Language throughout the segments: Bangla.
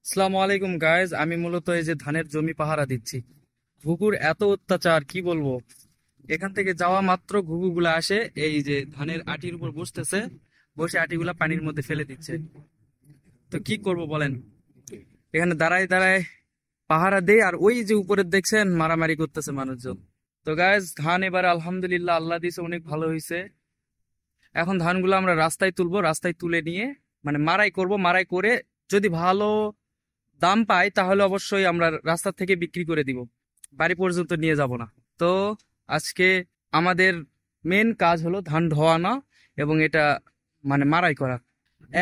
আসসালামু আলাইকুম গাইজ, আমি মূলত এই যে ধানের জমি পাহারা দিচ্ছি। ঘুঘুর এত অত্যাচার কি বলবো। এখান থেকে যাওয়া মাত্র ঘুঘুগুলা আসে, এই যে ধানের আটির উপর বসতেছে, বসে আটিগুলা পানির মধ্যে ফেলে দিচ্ছে। তো কি করব বলেন, এখানে দাঁড়ায় দাঁড়ায় পাহারা দেই, আর ওই যে উপরে দেখছেন মারামারি করতেছে মানুষজন। তো গাইজ, ধান এবার আলহামদুলিল্লাহ আল্লাহ দিছে অনেক ভালো হয়েছে। এখন ধানগুলো আমরা রাস্তায় তুলবো, রাস্তায় তুলে নিয়ে মানে মারাই করব, মারাই করে যদি ভালো দাম পাই তাহলে অবশ্যই আমরা রাস্তা থেকে বিক্রি করে দিব, বাড়ি পর্যন্ত নিয়ে যাব না। তো আজকে আমাদের মেন কাজ হলো ধান ধোয়ানো এবং এটা মানে মারাই করা।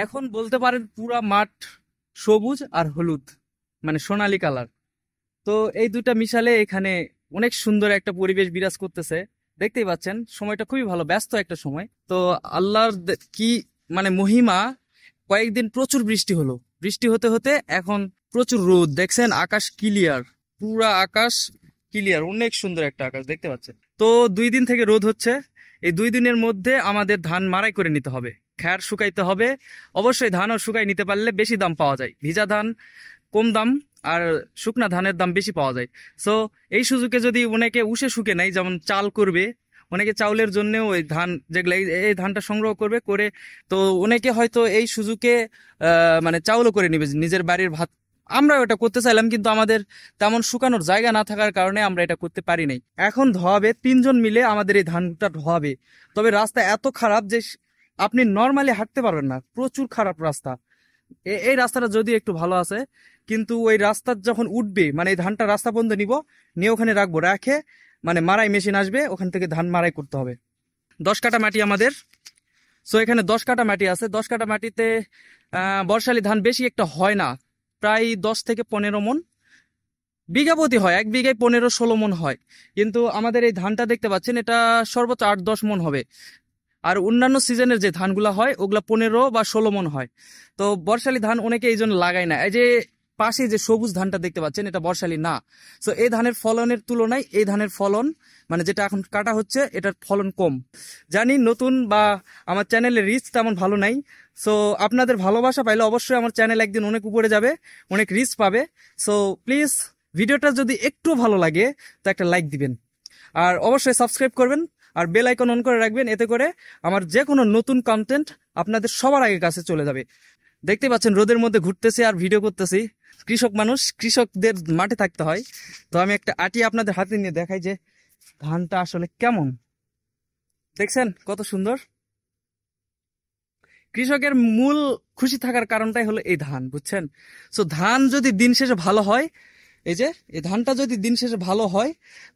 এখন বলতে পারেন পুরা মাঠ সবুজ আর হলুদ, মানে সোনালী কালার। তো এই দুটা মিশালে এখানে অনেক সুন্দর একটা পরিবেশ বিরাজ করতেছে। দেখতেই পাচ্ছেন সময়টা খুবই ভালো, ব্যস্ত একটা সময়। তো আল্লাহর কি মানে মহিমা, কয়েকদিন প্রচুর বৃষ্টি হলো, বৃষ্টি হতে হতে এখন প্রচুর রোদ। দেখছেন আকাশ ক্লিয়ার, পুরা আকাশ ক্লিয়ার, অনেক সুন্দর একটা আকাশ দেখতে পাচ্ছেন। তো 2 দিন থেকে রোদ হচ্ছে, এই 2 দিনের মধ্যে আমাদের ধান মারাই করে নিতে হবে, খ্যার শুকাইতে হবে। অবশ্যই ধানও শুকাই নিতে পারলে বেশি দাম পাওয়া যায়, ভিজা ধান কম দাম আর শুকনা ধানের দাম বেশি পাওয়া যায়। সো এই সুযোগে যদি অনেকে উষে শুকে নাই, যেমন চাল করবে, অনেকে চাউলের জন্য ওই ধান যেগুলো এই ধানটা সংগ্রহ করবে করে, তো অনেকে হয়তো এই সুযোগে মানে চাউলও করে নিবে নিজের বাড়ির ভাত। আমরা ওটা করতে চাইলাম, কিন্তু আমাদের তেমন শুকানোর জায়গা না থাকার কারণে আমরা এটা করতে পারি নাই। এখন ধোয়াবে 3 জন মিলে আমাদের এই ধানটা ধোয়াবে। তবে রাস্তা এত খারাপ যে আপনি নর্মালি হাঁটতে পারবেন না, প্রচুর খারাপ রাস্তা। এই রাস্তাটা যদি একটু ভালো আছে, কিন্তু ওই রাস্তা যখন উঠবে মানে এই ধানটা রাস্তা পর্যন্ত নিব, নিয়ে ওখানে রাখবো, রাখে মানে মারাই মেশিন আসবে, ওখান থেকে ধান মারাই করতে হবে। 10 কাঠা মাটি আমাদের। সো এখানে 10 কাঠা মাটি আছে, 10 কাঠা মাটিতে বর্ষালি ধান বেশি একটা হয় না, প্রায় 10 থেকে 15 মণ বিঘা প্রতি হয়, 1 বিঘায় 15-16 মণ হয়। কিন্তু আমাদের এই ধানটা দেখতে পাচ্ছেন, এটা সর্বোচ্চ 8-10 মণ হবে। আর অন্যান্য সিজনের যে ধানগুলা হয় ওগুলা 15 বা 16 মণ হয়। তো বর্ষালি ধান অনেকে এই জন্য লাগায় না। এই যে পাশে যে সবুজ ধানটা দেখতে পাচ্ছেন, এটা বর্ষালি না। তো এই ধানের ফলনের তুলনায় এই ধানের ফলন মানে যেটা এখন কাটা হচ্ছে এটার ফলন কম। জানি নতুন বা আমার চ্যানেলের রিচ তেমন ভালো নাই। সো আপনাদের ভালোবাসা পাইলে অবশ্যই আমার চ্যানেল একদিন অনেক উপরে যাবে, অনেক রিচ পাবে। সো প্লিজ ভিডিওটা যদি একটু ভালো লাগে তো একটা লাইক দিবেন, আর অবশ্যই সাবস্ক্রাইব করবেন, আর বেল আইকন অন করে রাখবেন, এতে করে আমার যে কোনো নতুন কন্টেন্ট আপনাদের সবার আগে কাছে চলে যাবে। দেখতে পাচ্ছেন রোদের মধ্যে ঘুরতেছি আর ভিডিও করতেছি। কৃষক মানুষ, কৃষকদের মাঠে থাকতে হয়। তো আমি একটা আটি আপনাদের হাতে নিয়ে দেখাই যে ধানটা আসলে কেমন। দেখছেন কত সুন্দর। কৃষকের মূল খুশি থাকার কারণটাই হলো এই ধান, বুঝছেন। সো ধান যদি দিন শেষে ভালো হয়, এই যে এই ধানটা যদি দিন শেষে ভালো হয়,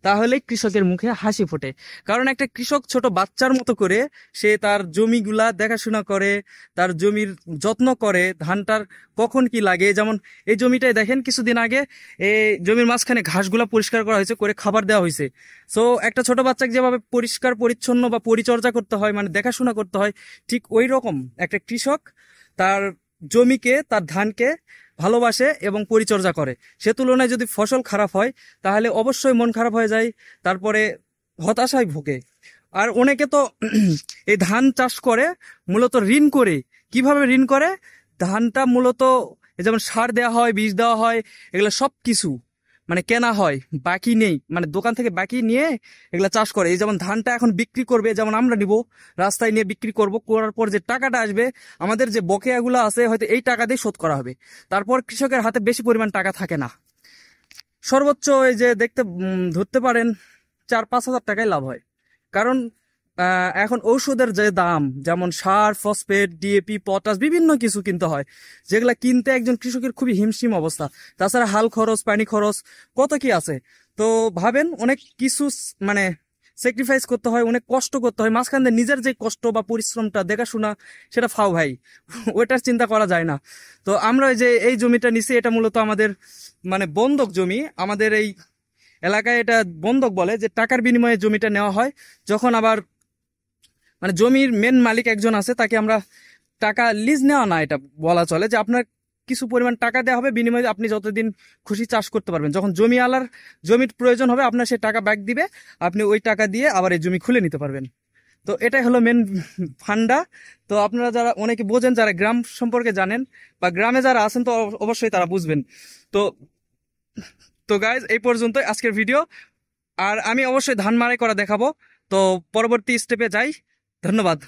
তাহলে কৃষকের মুখে হাসি ফোটে। কারণ একটা কৃষক ছোট বাচ্চার মতো করে সে তার জমিগুলা দেখাশোনা করে, তার জমির যত্ন করে, ধানটার কখন কি লাগে। যেমন এই জমিটাই দেখেন, কিছুদিন আগে এই জমির মাঝখানে ঘাসগুলা পরিষ্কার করা হয়েছে, করে খাবার দেওয়া হয়েছে। সো একটা ছোট বাচ্চাকে যেভাবে পরিষ্কার পরিচ্ছন্ন বা পরিচর্যা করতে হয়, মানে দেখাশোনা করতে হয়, ঠিক ওই রকম একটা কৃষক তার জমিকে, তার ধানকে ভালোবাসে এবং পরিচর্যা করে। সে তুলনায় যদি ফসল খারাপ হয় তাহলে অবশ্যই মন খারাপ হয়ে যায়, তারপরে হতাশায় ভোগে। আর অনেকে তো এই ধান চাষ করে মূলত ঋণ করে। কিভাবে ঋণ করে? ধানটা মূলত এই যেমন সার দেওয়া হয়, বীজ দেওয়া হয়, এগুলো সব কিছু মানে কেনা হয়, বাকি নেই, মানে দোকান থেকে বাকি নিয়ে এগুলা চাষ করে। এই যেমন ধানটা এখন বিক্রি করবে, যেমন আমরা নিব, রাস্তায় নিয়ে বিক্রি করব, করার পর যে টাকাটা আসবে, আমাদের যে বকেয়াগুলো আছে হয়তো এই টাকা দিয়ে শোধ করা হবে। তারপর কৃষকের হাতে বেশি পরিমাণ টাকা থাকে না, সর্বোচ্চ এই যে দেখতে ধরতে পারেন 4-5 হাজার টাকায় লাভ হয়। কারণ এখন ঔষধের যে দাম, যেমন সার, ফসফেট, ডিএপি, পটাশ, বিভিন্ন কিছু কিনতে হয়, যেগুলা কিনতে একজন কৃষকের খুবই হিমশিম অবস্থা। তাছাড়া হাল খরচ, পানি খরচ, কত কি আছে। তো ভাবেন অনেক কিছু মানে স্যাক্রিফাইস করতে হয়, অনেক কষ্ট করতে হয়, মাঝখান দিয়ে নিজের যে কষ্ট বা পরিশ্রমটা দেখাশোনা সেটা ফাও ভাই, ওইটার চিন্তা করা যায় না। তো আমরা এই যে এই জমিটা নিছি, এটা মূলত আমাদের মানে বন্ধক জমি। আমাদের এই এলাকায় এটা বন্ধক বলে, যে টাকার বিনিময়ে জমিটা নেওয়া হয়। যখন আবার মানে জমির মেন মালিক একজন আছে, তাকে আমরা টাকা লিজ নেওয়া না, এটা বলা চলে যে আপনার কিছু পরিমাণ টাকা দেওয়া হবে, বিনিময়ে আপনি যতদিন খুশি চাষ করতে পারবেন। যখন জমি আলার জমির প্রয়োজন হবে, আপনার সে টাকা ব্যাক দিবে, আপনি ওই টাকা দিয়ে আবার এই জমি খুলে নিতে পারবেন। তো এটাই হলো মেন ফান্ডা। তো আপনারা যারা অনেকে বোঝেন, যারা গ্রাম সম্পর্কে জানেন বা গ্রামে যারা আছেন, তো অবশ্যই তারা বুঝবেন। তো তো গাইজ, এই পর্যন্তই আজকের ভিডিও। আর আমি অবশ্যই ধান মাড়াই করা দেখাবো। তো পরবর্তী স্টেপে যাই। ধন্যবাদ।